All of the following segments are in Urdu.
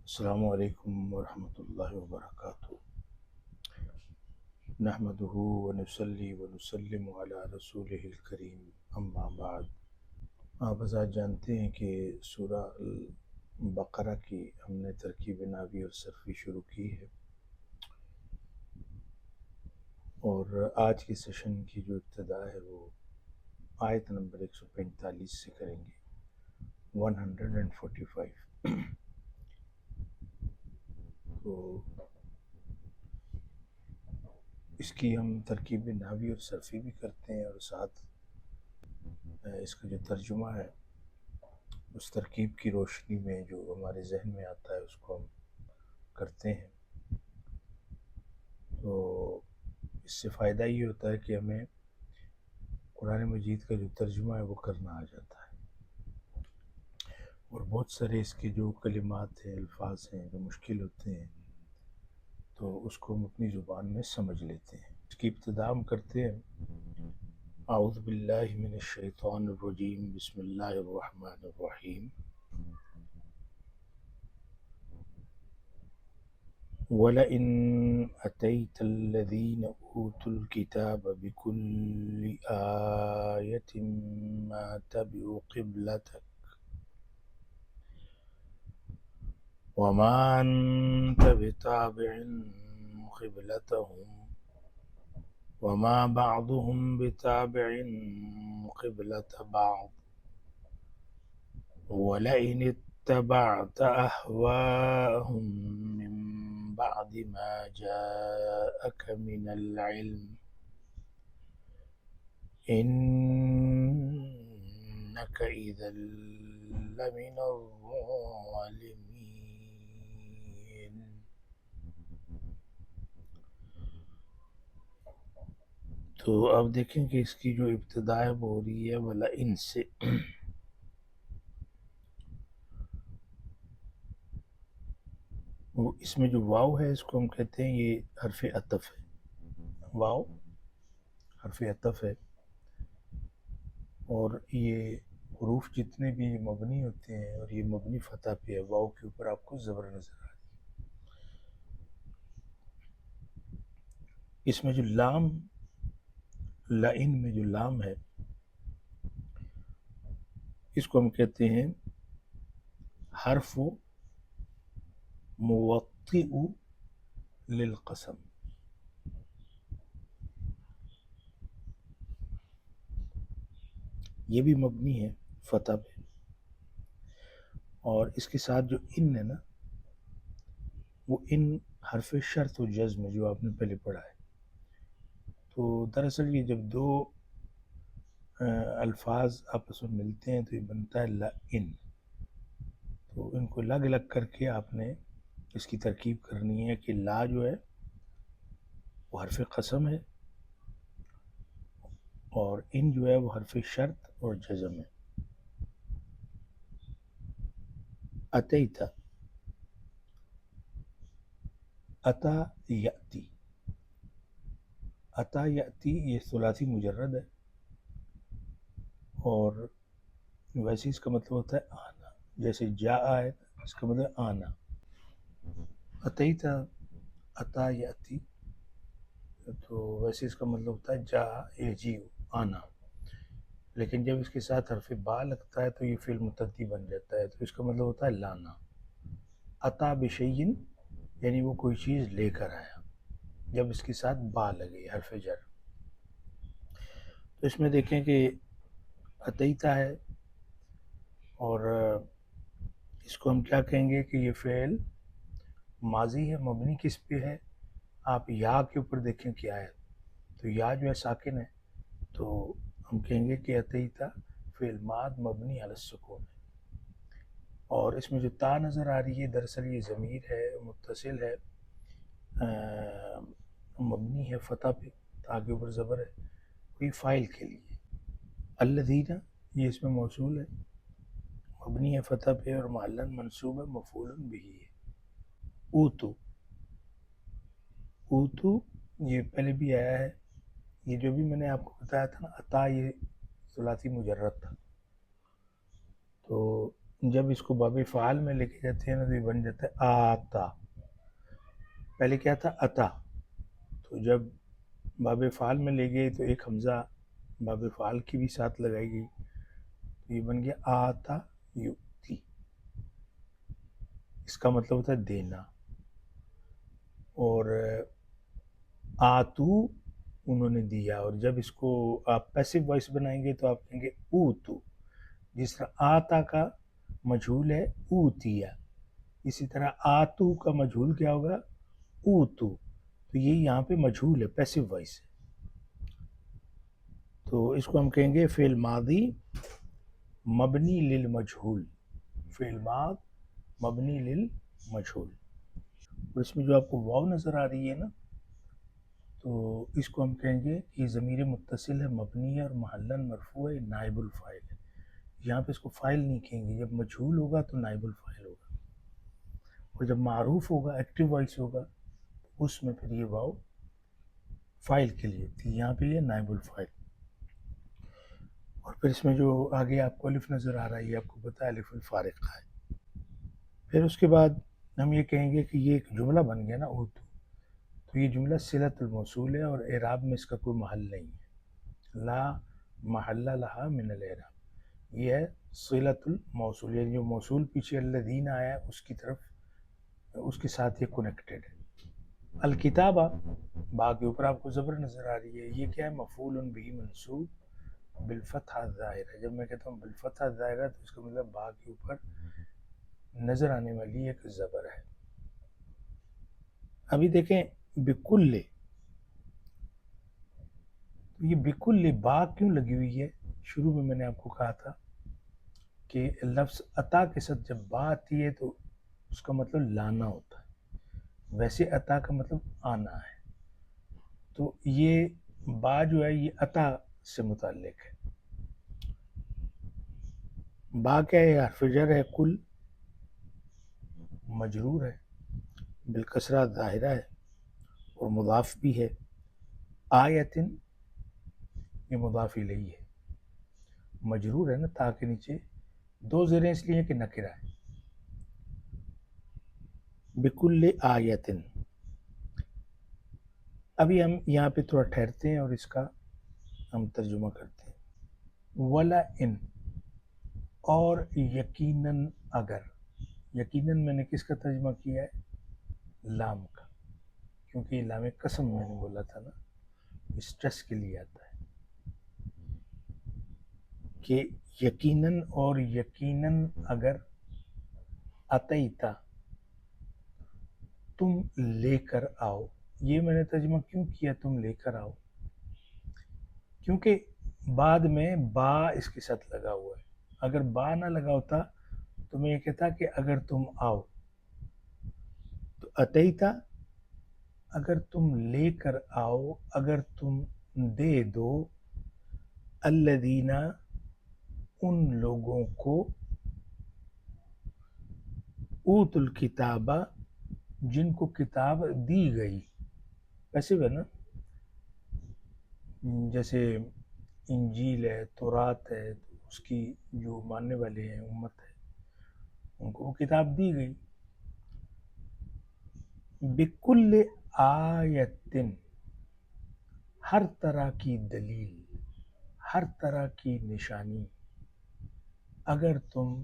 السلام علیکم ورحمۃ اللہ وبرکاتہ۔ نحمدہ ونصلی ونسلم علی رسولہ الکریم، اما بعد۔ آپ حضرات جانتے ہیں کہ سورہ البقرہ کی ہم نے ترکیب نحوی اور صرفی شروع کی ہے، اور آج کے سیشن کی جو ابتدا ہے وہ آیت نمبر 145 سے کریں گے، 145۔ تو اس کی ہم ترکیب نحوی اور صرفی بھی کرتے ہیں، اور ساتھ اس کا جو ترجمہ ہے اس ترکیب کی روشنی میں جو ہمارے ذہن میں آتا ہے اس کو ہم کرتے ہیں۔ تو اس سے فائدہ یہ ہوتا ہے کہ ہمیں قرآن مجید کا جو ترجمہ ہے وہ کرنا آ جاتا ہے، اور بہت سارے اس کے جو کلمات ہیں، الفاظ ہیں جو مشکل ہوتے ہیں تو اس کو ہم اپنی زبان میں سمجھ لیتے ہیں۔ اس کی ابتدا ہم کرتے ہیں، اعوذ باللہ من الشیطان الرجیم، بسم اللہ الرحمن الرحیم۔ وَلَئِنْ أَتَيْتَ الَّذِينَ أُوتُوا الْكِتَابَ بِكُلِّ آيَةٍ مَا تَبِعُوا قِبْلَتَكَ وَمَا أَنْتَ بِتَابِعٍ قِبْلَتَهُمْ وَمَا بَعْضُهُمْ بِتَابِعٍ قِبْلَةَ بَعْضٍ وَلَئِنِ اتَّبَعْتَ أَهْوَاءَهُمْ مِنْ بَعْدِ مَا جَاءَكَ مِنَ الْعِلْمِ إِنَّكَ إِذًا لَّمِنَ الظَّالِمِينَ۔ تو اب دیکھیں کہ اس کی جو ابتدا ہے وہ ہو رہی ہے وَلَئِن سے۔ اس میں جو واو ہے اس کو ہم کہتے ہیں یہ حرف عطف ہے۔ واو حرف عطف ہے، اور یہ حروف جتنے بھی مبنی ہوتے ہیں اور یہ مبنی فتح پہ ہے، واو کے اوپر آپ کو زبر نظر آ رہی ہے۔ اس میں جو لام، لئن میں جو لام ہے اس کو ہم کہتے ہیں حرف موطئ للقسم۔ یہ بھی مبنی ہے فتح پہ، اور اس کے ساتھ جو ان ہے نا وہ ان حرف شرط و جزم ہے جو آپ نے پہلے پڑھا ہے۔ تو دراصل یہ جب دو الفاظ آپس میں ملتے ہیں تو یہ بنتا ہے لئن، تو ان کو الگ الگ کر کے آپ نے اس کی ترکیب کرنی ہے کہ لا جو ہے وہ حرف قسم ہے، اور ان جو ہے وہ حرف شرط اور جزم ہے۔ اتیتا، اتا یاتی، اتا یاتی یہ ثلاثی مجرد ہے، اور ویسے اس کا مطلب ہوتا ہے آنا، جیسے جا ہے اس کا مطلب آنا۔ اتیتا، اتا یاتی، تو ویسے اس کا مطلب ہوتا ہے جا یجیء، آنا، لیکن جب اس کے ساتھ حرف با لگتا ہے تو یہ فعل متعدی بن جاتا ہے، تو اس کا مطلب ہوتا ہے لانا۔ اتا بشیء یعنی وہ کوئی چیز لے کر آیا، جب اس کے ساتھ با لگے حرف جر۔ تو اس میں دیکھیں کہ اتیتا ہے، اور اس کو ہم کیا کہیں گے کہ یہ فعل ماضی ہے، مبنی کس پہ ہے؟ آپ یا کے اوپر دیکھیں کیا ہے، تو یا جو ہے ساکن ہے، تو ہم کہیں گے کہ اتیتا فعل ماض مبنی علی السکون ہے۔ اور اس میں جو تا نظر آ رہی ہے دراصل یہ ضمیر ہے، متصل ہے، مبنی ہے فتح پہ، تا کے اوپر زبر ہے، کوئی فائل کے لیے۔ الذین یہ اس میں موصول ہے، مبنی ہے فتح پہ اور محلاً منصوب ہے، مفعول بہ ہے۔ اوتو، اوتو یہ پہلے بھی آیا ہے، یہ جو بھی میں نے آپ کو بتایا تھا نا، عطا یہ ثلاثی مجرد تھا، تو جب اس کو باب فعال میں لے کے جاتے ہیں نا تو یہ بن جاتا ہے آتا. پہلے کیا تھا؟ اتا. تو جب باب فعال میں لے گئے تو ایک حمزہ باب فعال کی بھی ساتھ لگائی گئی تو یہ بن گیا آتا یؤتی. اس کا مطلب ہوتا ہے دینا. اور آتو انہوں نے دیا. اور جب اس کو آپ پیسو وائس بنائیں گے تو آپ کہیں گے اوتو. جس طرح آتا کا مجھول ہے اوتیا، اسی طرح آتو کا مجھول کیا ہوگا؟ اوتو. تو یہ یہاں پہ مجھول ہے، پیسو وائس ہے. تو اس کو ہم کہیں گے فعل ماضی مبنی للمجھول. فعل ماض مبنی للمجھول. اور اس میں جو آپ کو واو نظر آ رہی ہے نا، تو اس کو ہم کہیں گے کہ ضمیر متصل ہے، مبنی ہے اور محلاً مرفوع ہے، نائب الفاعل ہے. یہاں پہ اس کو فاعل نہیں کہیں گے. جب مجھول ہوگا تو نائب الفاعل ہوگا، اور جب معروف ہوگا، ایکٹیو وائس ہوگا، اس میں پھر یہ واو فاعل کے لیے تھی. یہاں پہ یہ نائب الفاعل. اور پھر اس میں جو آگے آپ کو الف نظر آ رہا ہے یہ آپ کو پتہ ہے الف الفارقہ ہے. پھر اس کے بعد ہم یہ کہیں گے کہ یہ ایک جملہ بن گیا نا اوتو، تو یہ جملہ صلۃ الموصول ہے اور اعراب میں اس کا کوئی محل نہیں ہے. لا محل لہا من الاعراب. یہ ہے صلۃ الموصول، یعنی جو موصول پیچھے الذین آیا ہے اس کی طرف، اس کے ساتھ یہ کنیکٹڈ ہے. الکتابہ، با کے اوپر آپ کو زبر نظر آ رہی ہے، یہ کیا ہے؟ مفعول بہ منصوب بالفتحہ الظاہرہ. جب میں کہتا ہوں بالفتحہ الظاہرہ تو اس کا مطلب با کے اوپر نظر آنے والی ایک زبر ہے. ابھی دیکھیں بکل، تو یہ بکل با کیوں لگی ہوئی ہے؟ شروع میں نے آپ کو کہا تھا کہ لفظ عطا کے ساتھ جب با آتی ہے تو اس کا مطلب لانا ہوتا ہے. ویسے عطا کا مطلب آنا ہے، تو یہ با جو ہے یہ عطا سے متعلق ہے. با کیا ہے؟ حرف جر ہے، کل مجرور ہے، بالکسرہ ظاہرہ ہے اور مضاف بھی ہے. آیتن یہ مضاف الیہ ہے، مجرور ہے نا تا کے نیچے دو زیریں اس لیے کہ نکرہ ہے. بکل آیتن. ابھی ہم یہاں پہ تھوڑا ٹھہرتے ہیں اور اس کا ہم ترجمہ کرتے ہیں. ولا ان، اور یقیناً اگر. یقیناً میں نے کس کا ترجمہ کیا ہے؟ لام کا، کیونکہ یہ لام قسم میں نے بولا تھا نا، اسٹریس کے لیے آتا ہے کہ یقیناً اور یقیناً اگر اتیتا تم لے کر آؤ. یہ میں نے ترجمہ کیوں کیا تم لے کر آؤ؟ کیونکہ بعد میں با اس کے ساتھ لگا ہوا ہے. اگر با نہ لگا ہوتا تو میں یہ کہتا کہ اگر تم آؤ. تو اتیتا اگر تم لے کر آؤ، اگر تم دے دو، الذین ان لوگوں کو، اوت الکتابہ جن کو کتاب دی گئی. ویسے ہے نا، جیسے انجیل ہے، تورات ہے، اس کی جو ماننے والے ہیں امت ہے ان کو وہ کتاب دی گئی. بکل آیتن، ہر طرح کی دلیل، ہر طرح کی نشانی، اگر تم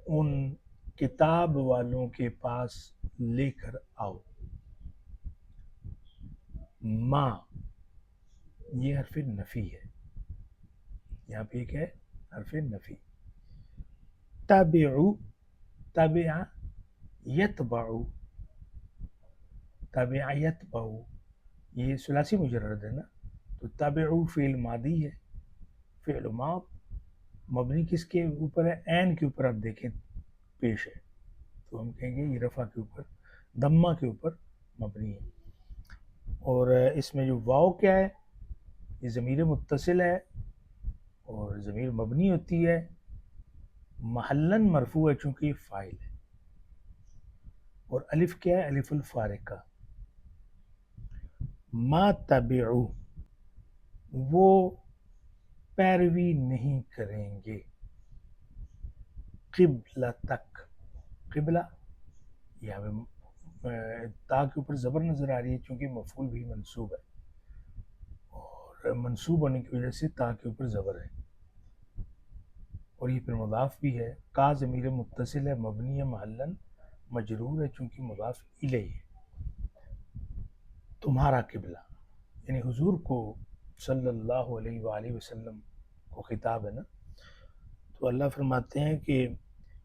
ان کتاب والوں کے پاس لے کر آؤ. ما یہ حرف نفی ہے، یہاں پہ ایک ہے حرف نفی. تابعو، تابع یتبعو، تابع یتبعو یہ ثلاثی مجرد ہے نا، تو تابعو فعل ماضی ہے، فعل ماض مبنی کس کے اوپر ہے؟ عین کے اوپر. آپ دیکھیں پیش ہے تو ہم کہیں گے یہ رفع کے اوپر، دمہ کے اوپر مبنی ہے. اور اس میں جو واو کیا ہے؟ یہ ضمیر متصل ہے اور ضمیر مبنی ہوتی ہے، محلاً مرفوع ہے چونکہ یہ فاعل ہے. اور الف کیا ہے؟ الف الفارقہ. ما تبعو وہ پیروی نہیں کریں گے. قبلتک، قبلہ یہاں پہ تا کے اوپر زبر نظر آ رہی ہے چونکہ مفعول بھی منصوب ہے، اور منصوب ہونے کی وجہ سے تا کے اوپر زبر ہے، اور یہ پھر مضاف بھی ہے۔ کا ضمیر متصل ہے، مبنی ہے محلن مجرور ہے چونکہ مضاف الیہ ہے۔ تمہارا قبلہ یعنی حضور کو صلی اللہ علیہ وآلہ وسلم کو خطاب ہے نا، تو اللہ فرماتے ہیں کہ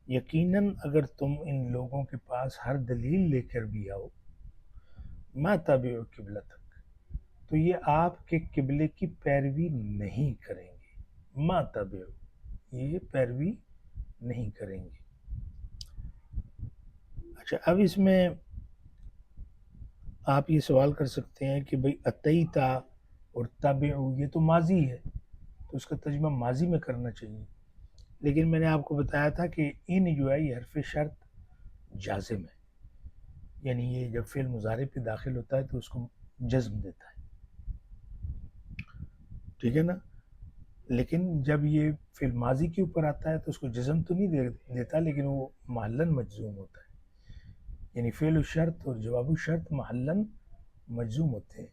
یقیناً اگر تم ان لوگوں کے پاس ہر دلیل لے کر بھی آؤ، ما تابع قبلتک، تو یہ آپ کے قبلے کی پیروی نہیں کریں گے، ما تابع یہ پیروی نہیں کریں گے۔ اچھا، اب اس میں آپ یہ سوال کر سکتے ہیں کہ بھئی اتیتا اور تابعو یہ تو ماضی ہے، تو اس کا ترجمہ ماضی میں کرنا چاہیے، لیکن میں نے آپ کو بتایا تھا کہ ان جو ہے یہ حرف شرط جازم ہے، یعنی یہ جب فعل مضارع پہ داخل ہوتا ہے تو اس کو جزم دیتا ہے، ٹھیک ہے نا، لیکن جب یہ فعل ماضی کے اوپر آتا ہے تو اس کو جزم تو نہیں دیتا، لیکن وہ محلن مجزوم ہوتا ہے، یعنی فعل الشرط اور جواب الشرط محلن مجزوم ہوتے ہیں،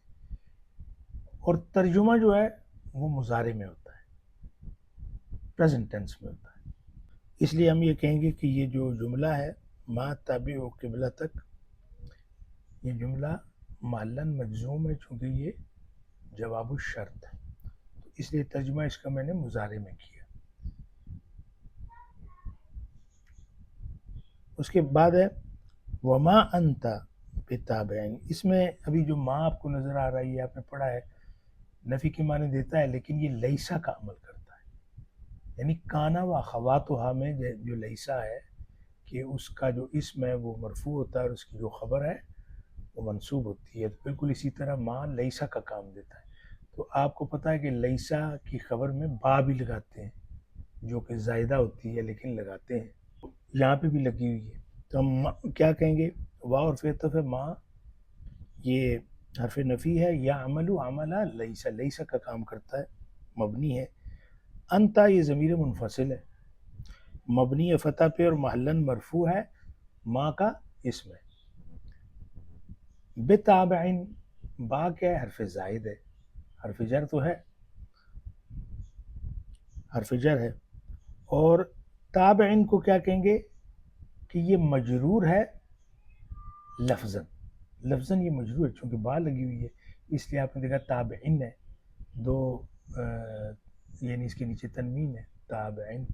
اور ترجمہ جو ہے وہ مضارع میں ہوتا ہے، پریزنٹ ٹینس میں ہوتا ہے۔ اس لیے ہم یہ کہیں گے کہ یہ جو جملہ ہے ما تابع قبلتک، یہ جملہ محلن مجزوم ہے چونکہ یہ جواب الشرط ہے، تو اس لیے ترجمہ اس کا میں نے مضارع میں کیا۔ اس کے بعد ہے وما انت بتابع، اس میں ابھی جو ما آپ کو نظر آ رہا ہے یہ آپ نے پڑھا ہے، نفی کے معنی دیتا ہے لیکن یہ لیسا کا عمل کرتا ہے، یعنی کانا و اخواتہا میں جو لیسا ہے کہ اس کا جو اسم ہے وہ مرفوع ہوتا ہے اور اس کی جو خبر ہے وہ منصوب ہوتی ہے، تو بالکل اسی طرح ما لیسا کا کام دیتا ہے۔ تو آپ کو پتہ ہے کہ لیسا کی خبر میں با بھی لگاتے ہیں جو کہ زائدہ ہوتی ہے لیکن لگاتے ہیں، یہاں پہ بھی لگی ہوئی ہے، تو ہم کیا کہیں گے، واو اور فیتف ما یہ حرف نفی ہے، یا عملو عملہ لیسا، لیسا کا کام کرتا ہے، مبنی ہے۔ انتا یہ ضمیر منفصل ہے، مبنی فتح پہ اور محلن مرفوع ہے، ما کا اسم ہے۔ بتابعین، با کیا ہے، حرف زائد ہے، حرف جر تو ہے، حرف جر ہے، اور تابعین کو کیا کہیں گے کہ یہ مجرور ہے لفظاً، لفظاً یہ مجرور ہے چونکہ با لگی ہوئی ہے، اس لیے آپ نے دیکھا تابعین ہے، دو یعنی اس کے نیچے تنوین ہے، تابعین،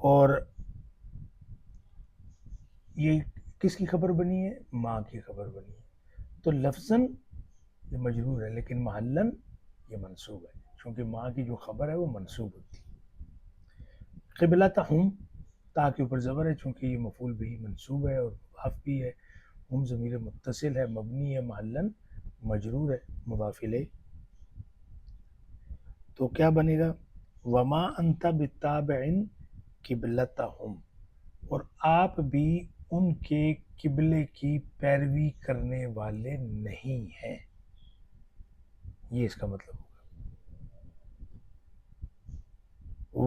اور یہ کس کی خبر بنی ہے، ماں کی خبر بنی ہے، تو لفظاً یہ مجرور ہے لیکن محلن یہ منصوب ہے چونکہ ماں کی جو خبر ہے وہ منصوب ہوتی ہے۔ قبلتہم، تا کے اوپر زبر ہے چونکہ یہ مفعول بھی منصوب ہے اور مضاف بھی ہے، ہم ضمیر متصل ہے، مبنی ہے محلن مجرور ہے مضاف الیہ، تو کیا بنے گا، وما انت بتابع قبلتہم، اور آپ بھی ان کے قبلے کی پیروی کرنے والے نہیں ہیں، یہ اس کا مطلب ہوگا۔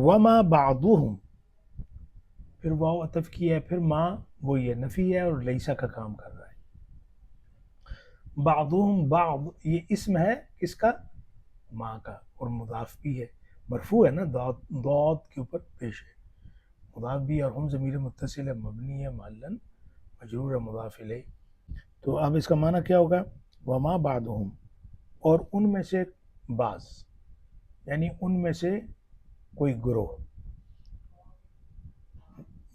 وما بعضهم، پھر واو عطف کی ہے، پھر ما وہ یہ نفی ہے اور لیسا کا کام کر رہا ہے۔ بعضهم، بعض یہ اسم ہے کس کا، ما کا، اور مضاف بھی ہے، مرفوع ہے نا، ضاد کے اوپر پیش ہے، مضاف بھی ہے، اور ہم ضمیر متصل ہے، مبنی ہے محلن مجرور ہے مضاف الیہ، تو اب اس کا معنی کیا ہوگا، وما بعضهم، اور ان میں سے بعض، یعنی ان میں سے کوئی گروہ،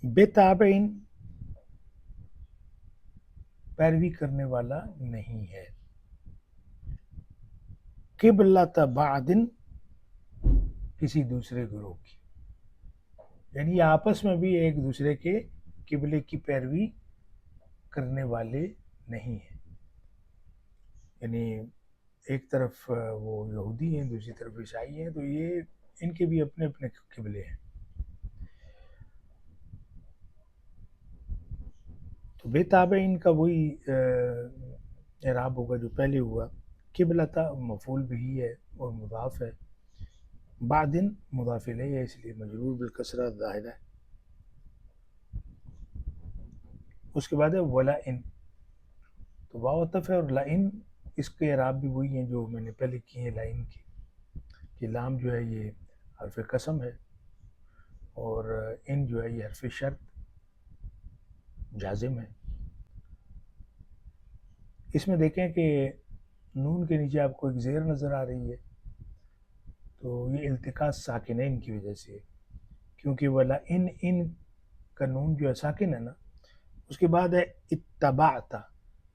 بتابعین پیروی کرنے والا نہیں ہے، قبلۃ بعد کسی دوسرے گروہ کی، یعنی یہ آپس میں بھی ایک دوسرے کے قبلے کی پیروی کرنے والے نہیں ہیں، یعنی ایک طرف وہ یہودی ہیں دوسری طرف عیسائی ہیں، تو یہ ان کے بھی اپنے اپنے قبلے ہیں، تو بے تابع ان کا وہی اعراب ہوگا جو پہلے ہوا، قبلۃ مفعول بھی ہے اور مضاف ہے، بعدن مضاف الیہ ہے، اس لیے مجرور بالکسرہ ظاہر ہے. اس کے بعد ہے ولا ان، تو واو عطف ہے، اور لئن اس کے اعراب بھی وہی ہیں جو میں نے پہلے کی ہیں لئن کی، کہ لام جو ہے یہ حرف قسم ہے، اور ان جو ہے یہ حرف شرط جازم ہے. اس میں دیکھیں کہ نون کے نیچے آپ کو ایک زیر نظر آ رہی ہے، تو یہ التقاء ساکنین کی وجہ سے ہے، کیونکہ ولا ان کا نون جو ہے ساکن ہے نا. اس کے بعد ہے اتبعتا،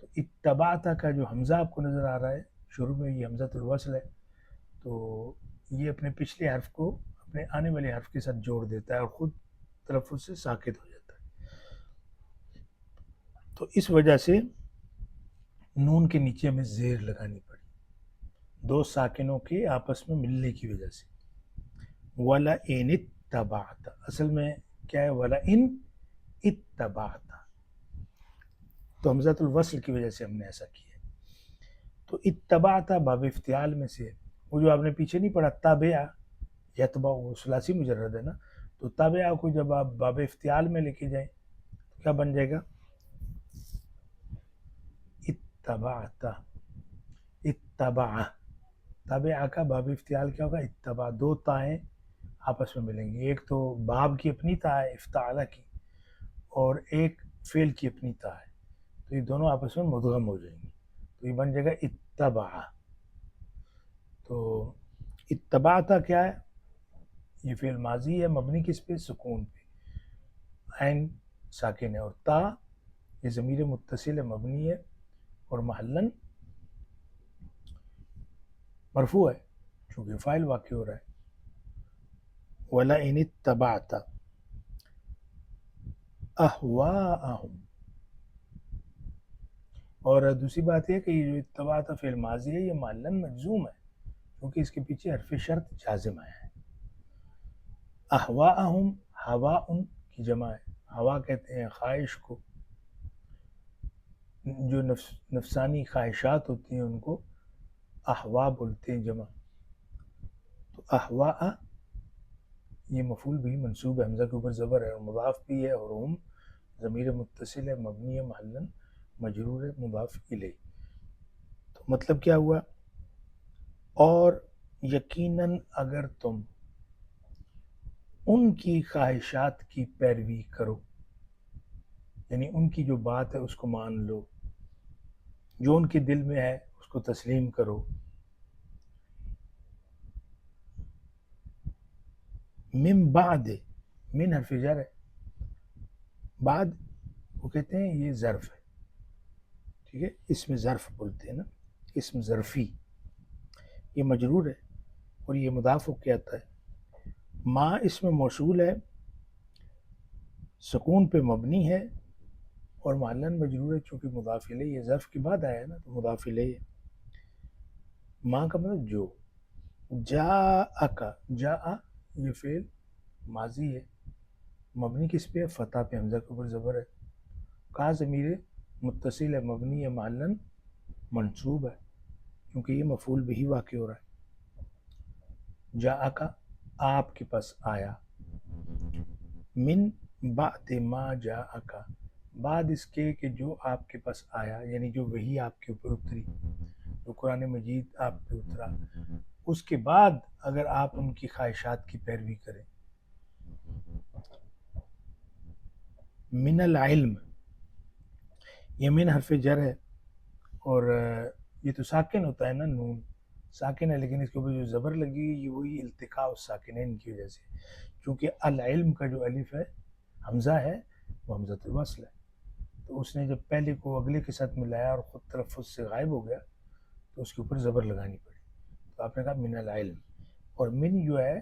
تو اتبعتا کا جو حمزہ آپ کو نظر آ رہا ہے شروع میں، یہ حمزۃ الوصل ہے، تو یہ اپنے پچھلے حرف کو اپنے آنے والے حرف کے ساتھ جوڑ دیتا ہے اور خود تلفظ سے ساکت ہو جاتا ہے. تو اس وجہ سے نون کے نیچے ہمیں زیر لگانی پڑی، دو ساکنوں کے آپس میں ملنے کی وجہ سے. ولا ان اتبعتا، اصل میں کیا ہے، ولا ان اتبعتا، تو حمزۃ الوصل کی وجہ سے ہم نے ایسا کیا. تو اتبعتا باب افتعال میں سے، وہ جو آپ نے پیچھے نہیں پڑھا تابعہ یتبع، وہ ثلاثی مجرد ہے نا، تو تابعہ کو جب آپ باب افتعال میں لے کے جائیں تو کیا بن جائے گا، اتبعتا، اتبع. تابعہ کا باب افتعال کیا ہوگا، اتبع. دو تائیں آپس میں ملیں گی، ایک تو باب کی اپنی تا ہے افتعالہ کی، اور ایک فعل کی اپنی تا ہے، تو یہ دونوں آپس میں مدغم ہو جائیں گی، تو یہ بن جائے گا اتبع. تو اتبعتا کیا ہے، یہ فعل ماضی ہے، مبنی کس پہ، سکون پہ، عین ساکن ہے، اور تا یہ ضمیر متصل ہے، مبنی ہے، اور محلن مرفوع ہے چونکہ فاعل واقع ہو رہا ہے. ولا ان اتبعت اہواءہم، اور دوسری بات یہ کہ یہ جو اتبعت فعل ماضی ہے، یہ محلن مجزوم ہے کیونکہ اس کے پیچھے حرف شرط جازم آیا ہے. اہواءہم، ہوا کی جمع ہے، ہوا کہتے ہیں خواہش کو، جو نفسانی خواہشات ہوتی ہیں ان کو احوا بولتے ہیں جمع. تو احوا یہ مفعول بھی منصوب ہے، حمزہ کے اوپر زبر ہے، اور مضاف بھی ہے، اور ہم ضمیر متصل ہے، مبنی ہے، محلن مجرور ہے، مضاف الیہ. تو مطلب کیا ہوا، اور یقیناً اگر تم ان کی خواہشات کی پیروی کرو، یعنی ان کی جو بات ہے اس کو مان لو، جو ان کے دل میں ہے اس کو تسلیم کرو. من بعد، من حرف جر ہے، بعد وہ کہتے ہیں یہ ظرف ہے، ٹھیک ہے، اسم ظرف بولتے ہیں نا، اسم ظرفی، یہ مجرور ہے اور یہ مضاف ہو کے آتا ہے. ما اسم موصول ہے، سکون پہ مبنی ہے، اور محلن مجرور ہے چونکہ مضاف الیہ، یہ ظرف کے بعد آیا ہے نا تو مضاف الیہ ہے. ما کا مطلب جو، جاء، جاء یہ فعل ماضی ہے، مبنی کس پہ ہے، فتح پہ، حمزہ کے اوپر زبر ہے، کا ضمیر متصل ہے، مبنی ہے، محلن منصوب ہے کیونکہ یہ مفعول بہ واقع ہو رہا ہے. جاء کا آپ کے پاس آیا، من بعد ما جاء کا بعد اس کے کہ جو آپ کے پاس آیا، یعنی جو وحی آپ کے اوپر اتری، جو قرآن مجید آپ پہ اترا، اس کے بعد اگر آپ ان کی خواہشات کی پیروی کریں. من العلم، یہ من حرف جر ہے، اور یہ تو ساکن ہوتا ہے نا، نون ساکن ہے، لیکن اس کے اوپر جو زبر لگی ہوئی یہ وہی التقاء الساکنین کی وجہ سے، چونکہ العلم کا جو الف ہے حمزہ ہے وہ حمزۃ الوصل ہے، تو اس نے جب پہلے کو اگلے کے ساتھ ملایا اور خود تلفظ سے غائب ہو گیا تو اس کے اوپر زبر لگانی پڑی، تو آپ نے کہا من العلم. اور من جو ہے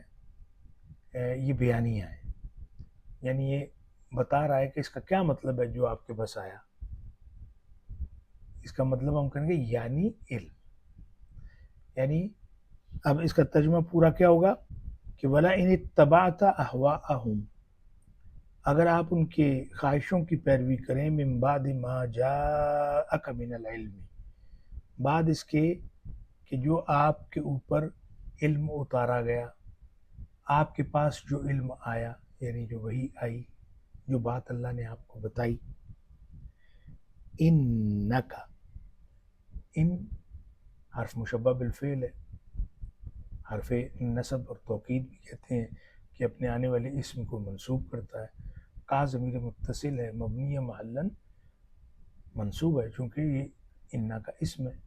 یہ بیانیہ ہے، یعنی یہ بتا رہا ہے کہ اس کا کیا مطلب ہے جو آپ کے پاس آیا، اس کا مطلب ہم کہیں گے یعنی علم. یعنی اب اس کا ترجمہ پورا کیا ہوگا کہ ولا ان اتبعت اہواءہم، اگر آپ ان کے خواہشوں کی پیروی کریں، من بعد ما جاءک من العلم، بعد اس کے کہ جو آپ کے اوپر علم اتارا گیا، آپ کے پاس جو علم آیا، یعنی جو وحی آئی، جو بات اللہ نے آپ کو بتائی. انکا، ان حرف مشبہ بالفعل ہے، حرف نصب اور توکید بھی کہتے ہیں کہ اپنے آنے والے اسم کو منصوب کرتا ہے. کا ضمیر متصل ہے، مبنی محلن منصوب ہے چونکہ یہ انا کا اسم ہے.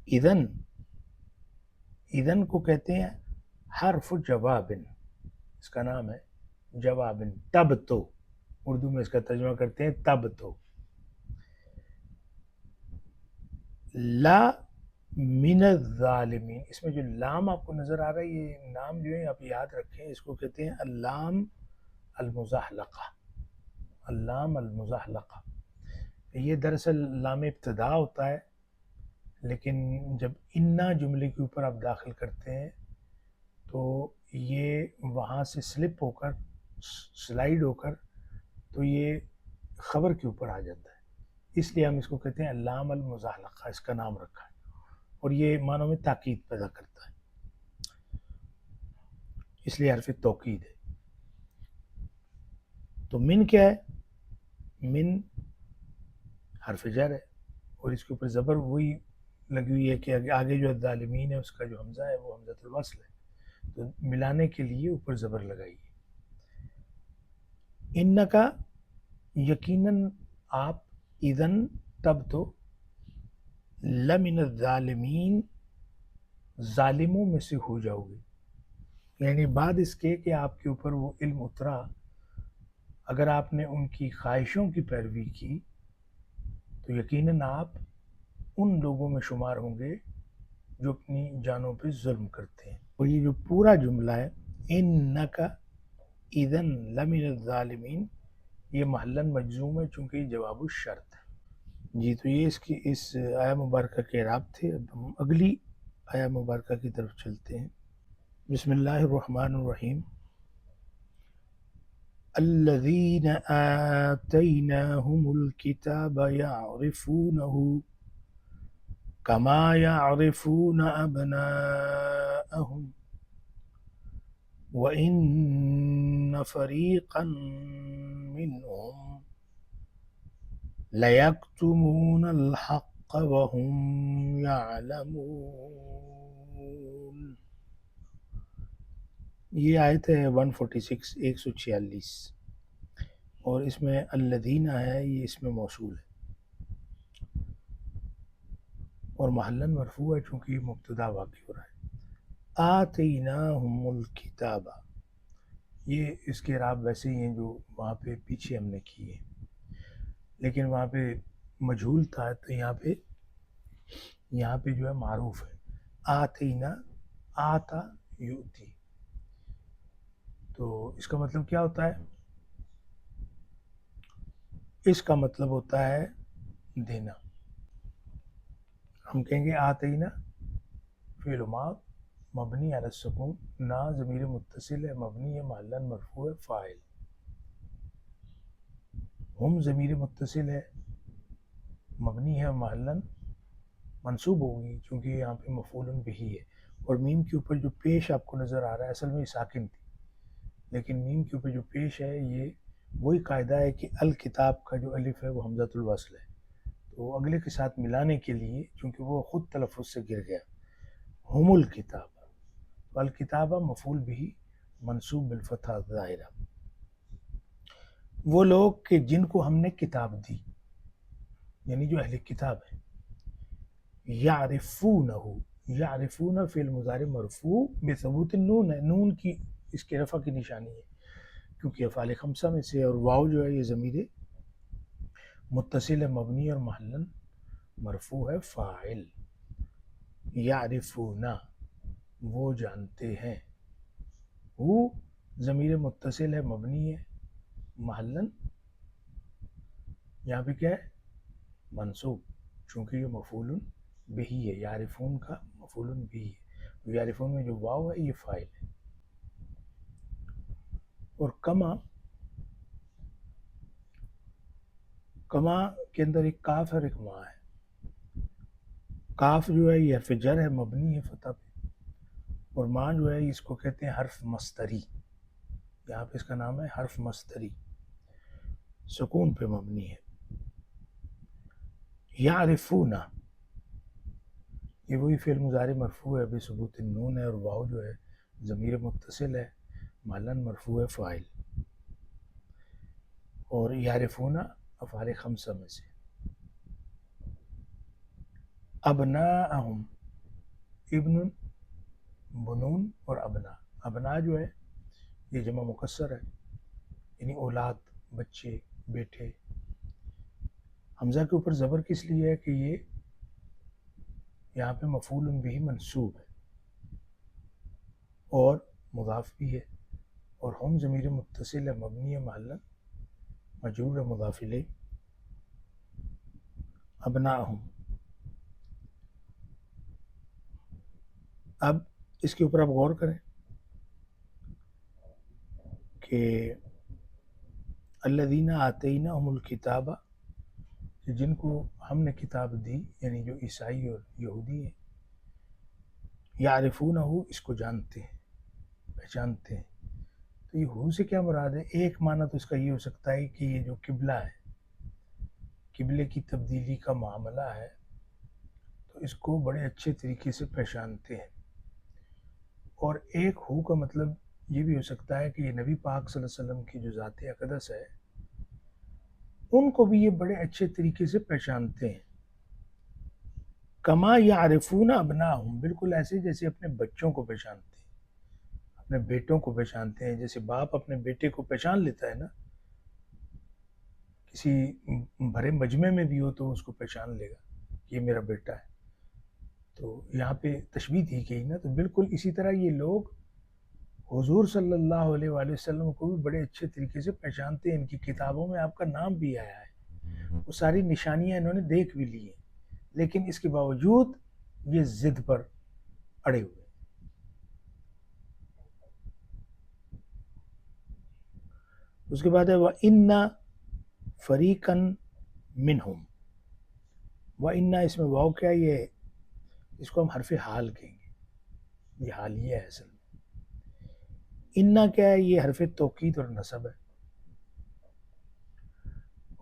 اذن، اذن کو کہتے ہیں حرف جوابن، اس کا نام ہے جوابن. تب تو، اردو میں اس کا ترجمہ کرتے ہیں تب تو. لا من الظالمین، اس میں جو لام آپ کو نظر آ رہا ہے، یہ نام جو ہے آپ یاد رکھیں، اس کو کہتے ہیں اللام المزحلقہ. اللام المزحلقہ، یہ دراصل لام ابتدا ہوتا ہے، لیکن جب انا جملے کے اوپر آپ داخل کرتے ہیں تو یہ وہاں سے سلپ ہو کر، سلائیڈ ہو کر، تو یہ خبر کے اوپر آ جاتا ہے. اس لیے ہم اس کو کہتے ہیں اللام المزحلقہ، اس کا نام رکھا ہے، اور یہ معنوں میں تاکید پیدا کرتا ہے، اس لیے حرف توکید ہے. تو من کیا ہے؟ من حرف جر ہے، اور اس کے اوپر زبر وہی لگی ہوئی ہے کہ آگے جو الظالمین ہے اس کا جو حمزہ ہے وہ حمزۃ الوصل ہے، تو ملانے کے لیے اوپر زبر لگائی ہے. انکا، یقیناً آپ، اذن تب تو، لمن الظالمین ظالموں میں سے ہو جاؤ گے. یعنی بعد اس کے کہ آپ کے اوپر وہ علم اترا، اگر آپ نے ان کی خواہشوں کی پیروی کی تو یقیناً آپ ان لوگوں میں شمار ہوں گے جو اپنی جانوں پہ ظلم کرتے ہیں. اور یہ جو پورا جملہ ہے انکا اذن لمن الظالمین، یہ محلن مجزوم ہے چونکہ یہ جواب الشرط ہے. جی تو یہ اس کی اس آیا مبارکہ کے اعراب تھے. اب ہم اگلی آیا مبارکہ کی طرف چلتے ہیں. بسم اللہ الرحمن الرحیم. الذین آتیناہم الکتاب یعرفونہ کما یعرفون ابناءہم وَإِنَّ فَرِيقًا مِّنْهُمْ لَيَكْتُمُونَ الْحَقَّ وَهُمْ يَعْلَمُونَ. یہ آیت ہے 146، 146، اور اس میں الذین ہے، یہ اس میں موصول ہے اور محلاً مرفوع ہے چونکہ یہ مبتدا واقع ہو رہا ہے. آتیناہم الکتاب، یہ اس کے اعراب ویسے ہی ہیں جو وہاں پہ پیچھے ہم نے کیے، لیکن وہاں پہ مجہول تھا تو یہاں پہ جو ہے معروف ہے. آتینا، آتا یؤتی، تو اس کا مطلب کیا ہوتا ہے؟ اس کا مطلب ہوتا ہے دینا. ہم کہیں گے آتینا فعل ماض مبنی علی السکون، نا ضمیر متصل ہے، مبنی ہے محلاً مرفوع ہے، فاعل. ہم ضمیر متصل ہے، مبنی ہے محلاً منصوب ہوگی چونکہ یہاں پہ مفعول بہ ہے. اور میم کے اوپر جو پیش آپ کو نظر آ رہا ہے اصل میں یہ ساکن تھی، لیکن میم کے اوپر جو پیش ہے یہ وہی قاعدہ ہے کہ الکتاب کا جو الف ہے وہ حمزۃ الوصل ہے، تو اگلے کے ساتھ ملانے کے لیے چونکہ وہ خود تلفظ سے گر گیا، ہم الکتاب، الکتابہ مفعول بہ منصوب بالفتحہ ظاہرہ. وہ لوگ کہ جن کو ہم نے کتاب دی، یعنی جو اہل کتاب ہے. یعرفونہ، یعرفون فعل مضارع مرفوع بثبوت النون ہے، نون کی اس کے رفع کی نشانی ہے کیونکہ افعال خمسہ میں سے، اور واو جو ہے یہ ضمیر متصل ہے، مبنی اور محلاً مرفوع ہے، فاعل. یعرفون، وہ جانتے ہیں، وہ ضمیر متصل ہے، مبنی ہے، محلاً یہاں پہ کیا ہے؟ منصوب، چونکہ یہ مفعول بہی ہے، یعرفون کا مفعول بہی ہے، یعرفون میں جو واو ہے یہ فاعل ہے. اور کما، کما کے اندر ایک کاف ہے اور ایک ماں ہے. کاف جو ہے یہ حرف جر ہے، مبنی ہے فتح پہ، اور ماں جو ہے اس کو کہتے ہیں حرف مصدری، یہاں پہ اس کا نام ہے حرف مصدری، سکون پہ مبنی ہے۔ یعرفون، یہ وہی فعل مضارع مرفوع ہے بثبوت النون ہے، اور واو جو ہے ضمیر متصل ہے محلاً مرفوع ہے فاعل، اور یعرفون افعال خمسہ میں سے۔ ابناءہم، ابن، بنون اور ابنا، ابنا جو ہے یہ جمع مکسر ہے، یعنی اولاد، بچے، بیٹے۔ حمزہ کے اوپر زبر کس لیے ہے کہ یہ یہاں پہ مفعول بھی منصوب ہے اور مضاف بھی ہے، اور ہم ضمیر متصل ہے مبنی ہے محلاً مجرور ہے مضاف الیہ۔ ابناءہم، اب اس کے اوپر آپ غور کریں کہ الذین آتیناہم الکتاب، جن کو ہم نے کتاب دی، یعنی جو عیسائی اور یہودی ہیں، یعرفونہ، اس کو جانتے ہیں، پہچانتے ہیں۔ تو یہ ہو سے کیا مراد ہے؟ ایک معنی تو اس کا یہ ہو سکتا ہے کہ یہ جو قبلہ ہے، قبلے کی تبدیلی کا معاملہ ہے، تو اس کو بڑے اچھے طریقے سے پہچانتے ہیں۔ اور ایک ہو کا مطلب یہ بھی ہو سکتا ہے کہ یہ نبی پاک صلی اللہ علیہ وسلم کی جو ذات اقدس ہے، ان کو بھی یہ بڑے اچھے طریقے سے پہچانتے ہیں۔ کما یعرفون ابناہم، بالکل ایسے جیسے اپنے بچوں کو پہچانتے ہیں، اپنے بیٹوں کو پہچانتے ہیں، جیسے باپ اپنے بیٹے کو پہچان لیتا ہے نا، کسی بھرے مجمع میں بھی ہو تو اس کو پہچان لے گا کہ یہ میرا بیٹا ہے۔ تو یہاں پہ تشبیہ دی گئی نا، تو بالکل اسی طرح یہ لوگ حضور صلی اللہ علیہ وآلہ وسلم کو بھی بڑے اچھے طریقے سے پہچانتے ہیں، ان کی کتابوں میں آپ کا نام بھی آیا ہے، وہ ساری نشانیاں انہوں نے دیکھ بھی لی ہیں، لیکن اس کے باوجود یہ ضد پر اڑے ہوئے۔ اس کے بعد ہے وَإِنَّ فَرِيقًا مِّنْهُمْ، وَإِنَّ اس میں واو کیا ہے، یہ اس کو ہم حرف حال کہیں گے، یہ حالیہ ہے اصل میں۔ انا کیا ہے، یہ حرف توکید اور نصب ہے،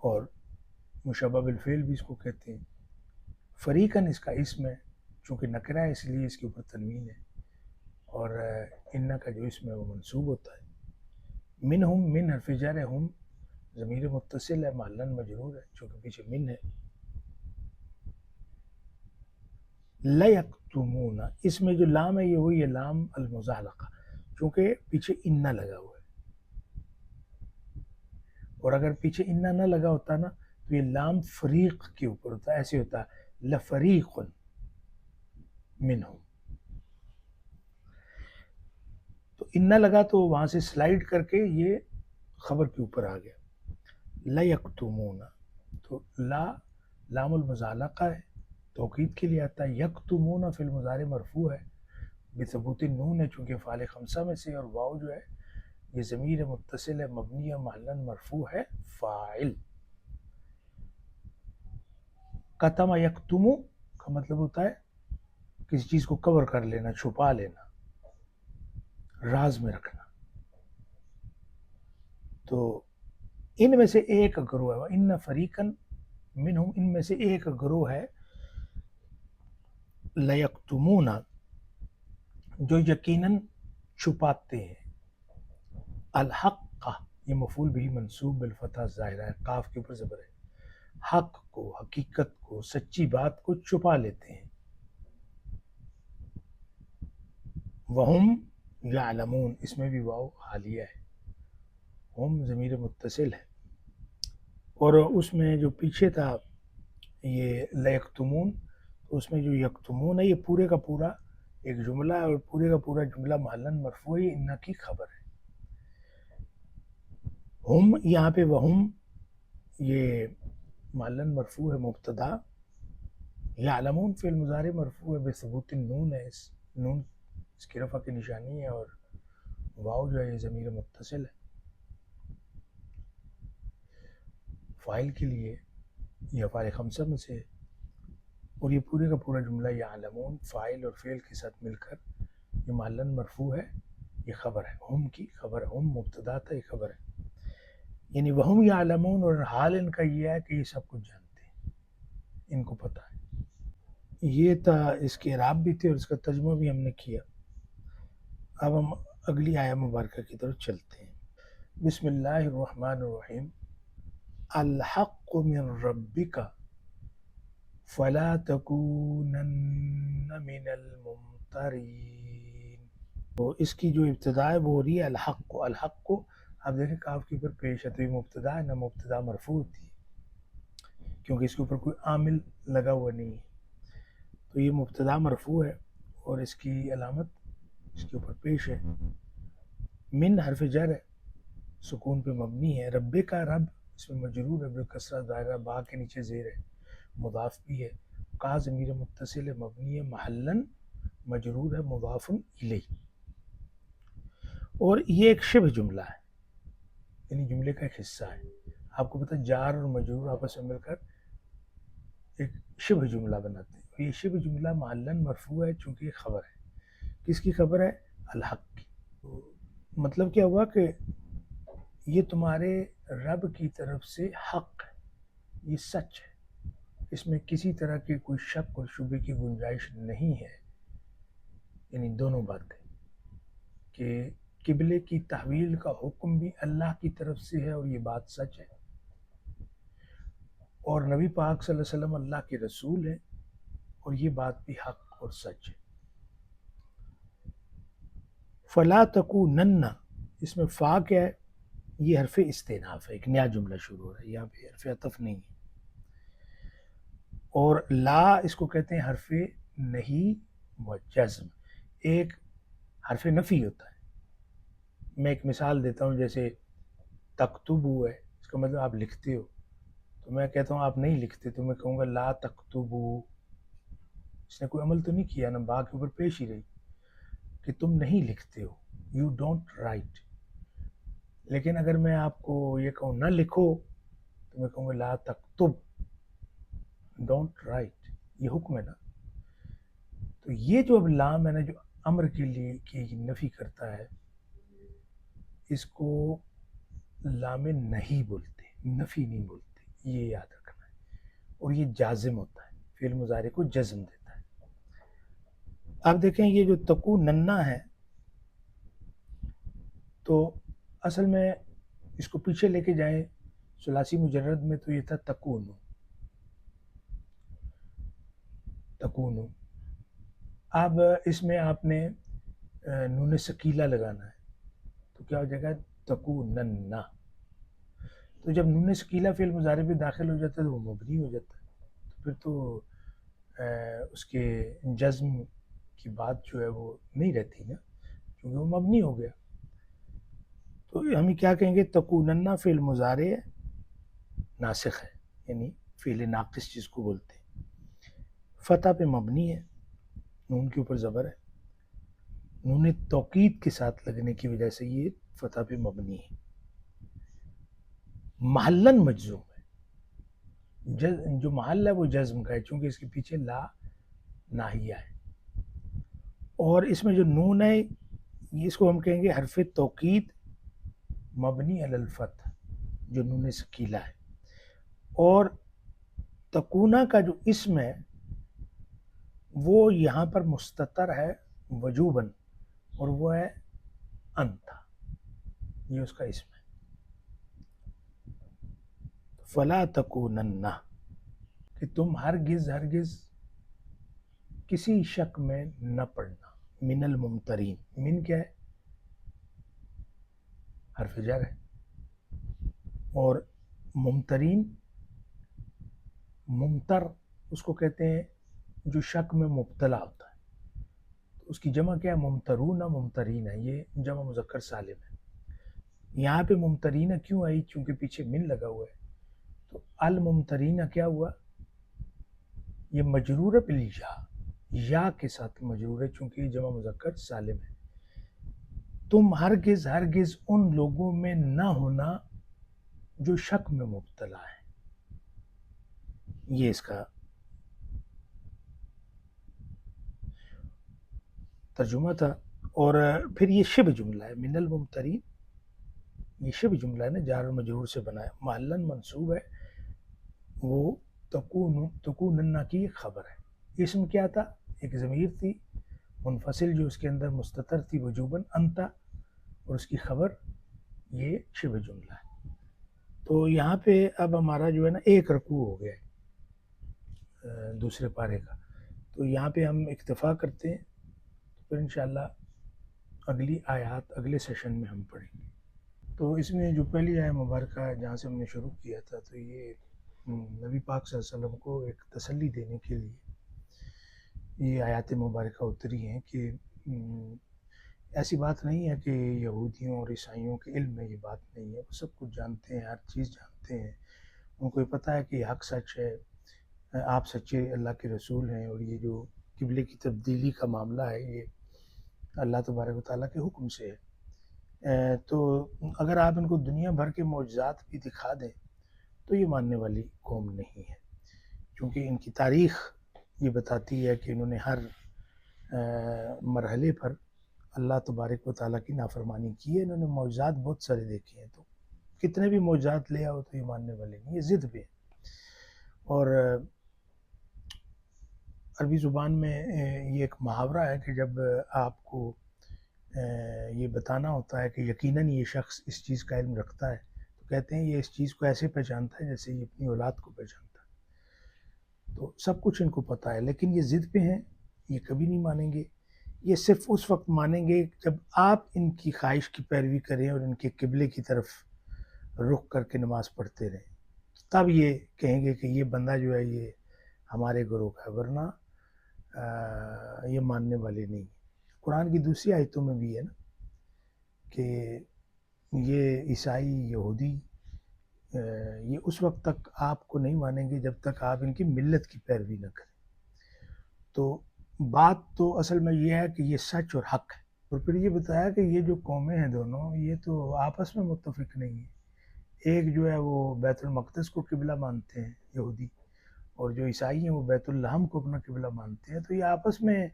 اور مشبہ بالفعل بھی اس کو کہتے ہیں۔ فریقاً اس کا اسم ہے، چونکہ نکرہ ہے اس لیے اس کے اوپر تنوین ہے، اور انا کا جو اسم ہے وہ منصوب ہوتا ہے۔ منہم، من حرف جر ہے، ہم ضمیر متصل ہے محلاً مجرور ہے چونکہ پیچھے من ہے۔ لیکتمون، اس میں جو لام ہے یہ وہی ہے لام المزالقہ، چونکہ پیچھے انا لگا ہوا ہے، اور اگر پیچھے انا نہ لگا ہوتا نا تو یہ لام فریق کے اوپر ہوتا، ایسے ہوتا لفریق منہم، تو انا لگا تو وہاں سے سلائڈ کر کے یہ خبر کے اوپر آ گیا۔ لیکتمون، تو لا لام المزالقہ ہے، توقید کے لیے آتا ہے۔ یکتمون فی المضارع مرفوع ہے بثبوت النون ہے چونکہ فعال خمسہ میں سے، اور واو جو ہے یہ ضمیر متصل ہے مبنی محلاً مرفوع ہے فاعل۔ کتم یکتم کا مطلب ہوتا ہے کسی چیز کو کور کر لینا، چھپا لینا، راز میں رکھنا۔ تو ان میں سے ایک گروہ ہے، ان فریقاً منہم، ان میں سے ایک گروہ ہے، لیکتمون، جو یقیناً چھپاتے ہیں، الحق کا، یہ مفعول بھی منصوب بالفتح ظاہرہ ہے، قاف کے اوپر زبر ہے، حق کو، حقیقت کو، سچی بات کو چھپا لیتے ہیں۔ وہم یعلمون، اس میں بھی واو حالیہ ہے، ہم ضمیر متصل ہے، اور اس میں جو پیچھے تھا یہ لیکتمون، تو اس میں جو یکتمون ہے یہ پورے کا پورا ایک جملہ ہے، اور پورے کا پورا جملہ محلاً مرفوع ہے، انا کی خبر ہے۔ ہم یہاں پہ وہم یہ محلاً مرفوع ہے مبتدا، یعلمون فعل مضارع مرفوع ہے بثبوت النون ہے، اس نون اس کی رفع کی نشانی ہے، اور واو جو ہے یہ ضمیر متصل ہے فاعل کے لیے، یہ افعال خمسہ میں سے ہے، اور یہ پورے کا پورا جملہ یعلمون فاعل اور فعل کے ساتھ مل کر یہ محلن مرفوع ہے، یہ خبر ہے، ہم کی خبر ہے، ہم مبتدا تھا، یہ خبر ہے، یعنی وہم یعلمون، اور حال ان کا یہ ہے کہ یہ سب کچھ جانتے ہیں، ان کو پتہ ہے۔ یہ تھا اس کے اعراب بھی تھے اور اس کا ترجمہ بھی ہم نے کیا۔ اب ہم اگلی آیہ مبارکہ کی طرف چلتے ہیں۔ بسم اللہ الرحمن الرحیم۔ الحق من ربک فلا تکونن من الممترین۔ تو اس کی جو ابتدا ہے وہ ہو رہی ہے الحق کو، الحق کو آپ دیکھیں کاف کے اوپر پیش ہے، تو یہ مبتدا ہے، نہ مبتدا مرفوع ہوتی ہے کیونکہ اس کے اوپر کوئی عامل لگا ہوا نہیں ہے، تو یہ مبتدا مرفوع ہے اور اس کی علامت اس کے اوپر پیش ہے۔ من حرف جر ہے، سکون پہ مبنی ہے، رب کا رب اس میں مجرور ہے بالکسرہ دائرہ، با کے نیچے زیر ہے، مضاف بھی ہے، کا ضمیر متصل ہے، مبنی ہے، محلن مجرور ہے، مضاف الیہ، اور یہ ایک شبہ جملہ ہے، یعنی جملے کا ایک حصہ ہے۔ آپ کو پتہ جار اور مجرور آپس میں مل کر ایک شبہ جملہ بناتے ہیں، اور یہ شبہ جملہ محلن مرفوع ہے چونکہ یہ خبر ہے۔ کس کی خبر ہے؟ الحق کی۔ مطلب کیا ہوا کہ یہ تمہارے رب کی طرف سے حق ہے، یہ سچ ہے، اس میں کسی طرح کی کوئی شک اور شبہ کی گنجائش نہیں ہے، یعنی دونوں باتیں کہ قبلے کی تحویل کا حکم بھی اللہ کی طرف سے ہے اور یہ بات سچ ہے، اور نبی پاک صلی اللہ علیہ وسلم اللہ کے رسول ہیں اور یہ بات بھی حق اور سچ ہے۔ فلا تکونن، اس میں فا کیا ہے؟ یہ حرف استئناف ہے، ایک نیا جملہ شروع ہو رہا ہے، یہاں پہ حرف عطف نہیں ہے، اور لا اس کو کہتے ہیں حرف نہیں و جزم، ایک حرف نفی ہوتا ہے۔ میں ایک مثال دیتا ہوں، جیسے تکتبو ہے، اس کا مطلب آپ لکھتے ہو، تو میں کہتا ہوں آپ نہیں لکھتے، تو میں کہوں گا لا تکتبو، اس نے کوئی عمل تو نہیں کیا، نہ با کے اوپر پیش ہی رہی کہ تم نہیں لکھتے ہو، یو ڈونٹ رائٹ۔ لیکن اگر میں آپ کو یہ کہوں نہ لکھو تو میں کہوں گا لا تکتب، ڈونٹ رائٹ، یہ حکم ہے نا۔ تو یہ جو اب لام ہے نا، جو امر کے لیے کی نفی کرتا ہے، اس کو لام نہیں بولتے، نفی نہیں بولتے، یہ یاد رکھنا ہے، اور یہ جازم ہوتا ہے، فعل مضارع کو جزم دیتا ہے۔ آپ دیکھیں یہ جو تکوننا ہے، تو اصل میں اس کو پیچھے لے کے جائیں ثلاثی مجرد میں تو یہ تھا تکونو، تکونو، اب اس میں آپ نے نون ثقیلہ لگانا ہے، تو کیا ہو جائے گا؟ تکوننا۔ تو جب نون ثقیلہ فعل مضارع میں داخل ہو جاتا ہے تو وہ مبنی ہو جاتا ہے، تو پھر تو اس کے جزم کی بات جو ہے وہ نہیں رہتی نا، کیونکہ وہ مبنی ہو گیا۔ تو ہم کیا کہیں گے؟ تکوننا فعل مضارع ناسخ ہے، یعنی فعل ناقص جس کو بولتے ہیں، فتح پہ مبنی ہے، نون کے اوپر زبر ہے، نون توکید کے ساتھ لگنے کی وجہ سے یہ فتح پہ مبنی ہے، محلن مجزوم ہے، جو محل ہے وہ جزم کا ہے چونکہ اس کے پیچھے لا ناہیہ ہے، اور اس میں جو نون ہے اس کو ہم کہیں گے حرف توکید مبنی علی الفتح، جو نون ثقیلہ ہے، اور تکونا کا جو اسم ہے وہ یہاں پر مستتر ہے وجوباً، اور وہ ہے انت، یہ اس کا اسم ہے۔ فلا تکونن، کہ تم ہرگز کسی شک میں نہ پڑنا، من الممترین، من کیا ہے؟ حرف جر ہے، اور ممترین، ممتر اس کو کہتے ہیں جو شک میں مبتلا ہوتا ہے، تو اس کی جمع کیا ہے؟ ممترون، ممترین ہے، یہ جمع مذکر سالم ہے۔ یہاں پہ ممترین کیوں آئی؟ چونکہ پیچھے من لگا ہوا ہے، تو الممترین کیا ہوا؟ یہ مجرور ہے بالیا، یا کے ساتھ مجرور ہے چونکہ یہ جمع مذکر سالم ہے۔ تم ہرگز ان لوگوں میں نہ ہونا جو شک میں مبتلا ہے، یہ اس کا ترجمہ تھا۔ اور پھر یہ شبہ جملہ ہے، من الممترین، یہ شبہ جملہ ہے نا، جار و مجرور سے بنا ہے، محلاً منصوب ہے، وہ تکونن کی ایک خبر ہے۔ اسم کیا تھا؟ ایک ضمیر تھی منفصل جو اس کے اندر مستتر تھی وجوباً انتا، اور اس کی خبر یہ شبہ جملہ ہے۔ تو یہاں پہ اب ہمارا جو ہے نا ایک رکوع ہو گیا ہے دوسرے پارے کا، تو یہاں پہ ہم اکتفا کرتے ہیں، پھر انشاءاللہ اگلی آیات اگلے سیشن میں ہم پڑھیں گے۔ تو اس میں جو پہلی آیت مبارکہ ہے جہاں سے ہم نے شروع کیا تھا، تو یہ نبی پاک صلی اللہ علیہ وسلم کو ایک تسلی دینے کے لیے یہ آیات مبارکہ اتری ہیں کہ ایسی بات نہیں ہے کہ یہودیوں اور عیسائیوں کے علم میں یہ بات نہیں ہے، وہ سب کچھ جانتے ہیں، ہر چیز جانتے ہیں، ان کو یہ پتہ ہے کہ یہ حق سچ ہے، آپ سچے اللہ کے رسول ہیں، اور یہ جو قبلے کی تبدیلی کا معاملہ ہے یہ اللہ تبارک و تعالیٰ کے حکم سے ہے۔ تو اگر آپ ان کو دنیا بھر کے معجزات بھی دکھا دیں تو یہ ماننے والی قوم نہیں ہے، کیونکہ ان کی تاریخ یہ بتاتی ہے کہ انہوں نے ہر مرحلے پر اللہ تبارک و تعالیٰ کی نافرمانی کی ہے، انہوں نے معجزات بہت سارے دیکھے ہیں، تو کتنے بھی معجزات لے آؤ تو یہ ماننے والے نہیں، یہ ضد پہ ہے۔ اور عربی زبان میں یہ ایک محاورہ ہے کہ جب آپ کو یہ بتانا ہوتا ہے کہ یقیناً یہ شخص اس چیز کا علم رکھتا ہے، تو کہتے ہیں یہ اس چیز کو ایسے پہچانتا ہے جیسے یہ اپنی اولاد کو پہچانتا ہے۔ تو سب کچھ ان کو پتہ ہے، لیکن یہ ضد پہ ہیں، یہ کبھی نہیں مانیں گے، یہ صرف اس وقت مانیں گے جب آپ ان کی خواہش کی پیروی کریں اور ان کے قبلے کی طرف رخ کر کے نماز پڑھتے رہیں، تب یہ کہیں گے کہ یہ بندہ جو ہے یہ ہمارے گروہ کا ہے، ورنہ یہ ماننے والے نہیں۔ قرآن کی دوسری آیتوں میں بھی ہے نا کہ یہ عیسائی یہودی یہ اس وقت تک آپ کو نہیں مانیں گے جب تک آپ ان کی ملت کی پیروی نہ کریں۔ تو بات تو اصل میں یہ ہے کہ یہ سچ اور حق ہے، اور پھر یہ بتایا کہ یہ جو قومیں ہیں دونوں یہ تو آپس میں متفق نہیں ہیں، ایک جو ہے وہ بیت المقدس کو قبلہ مانتے ہیں یہودی، اور جو عیسائی ہیں وہ بیت الحم کو اپنا قبلہ مانتے ہیں، تو یہ آپس میں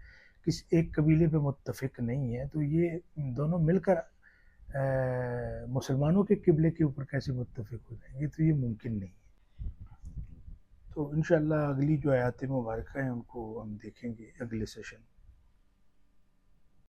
کسی ایک قبیلے پہ متفق نہیں ہے، تو یہ دونوں مل کر مسلمانوں کے قبلے کے اوپر کیسے متفق ہو جائیں گے، تو یہ ممکن نہیں ہے۔ تو انشاءاللہ اگلی جو آیات مبارکہ ہیں ان کو ہم دیکھیں گے اگلے سیشن میں۔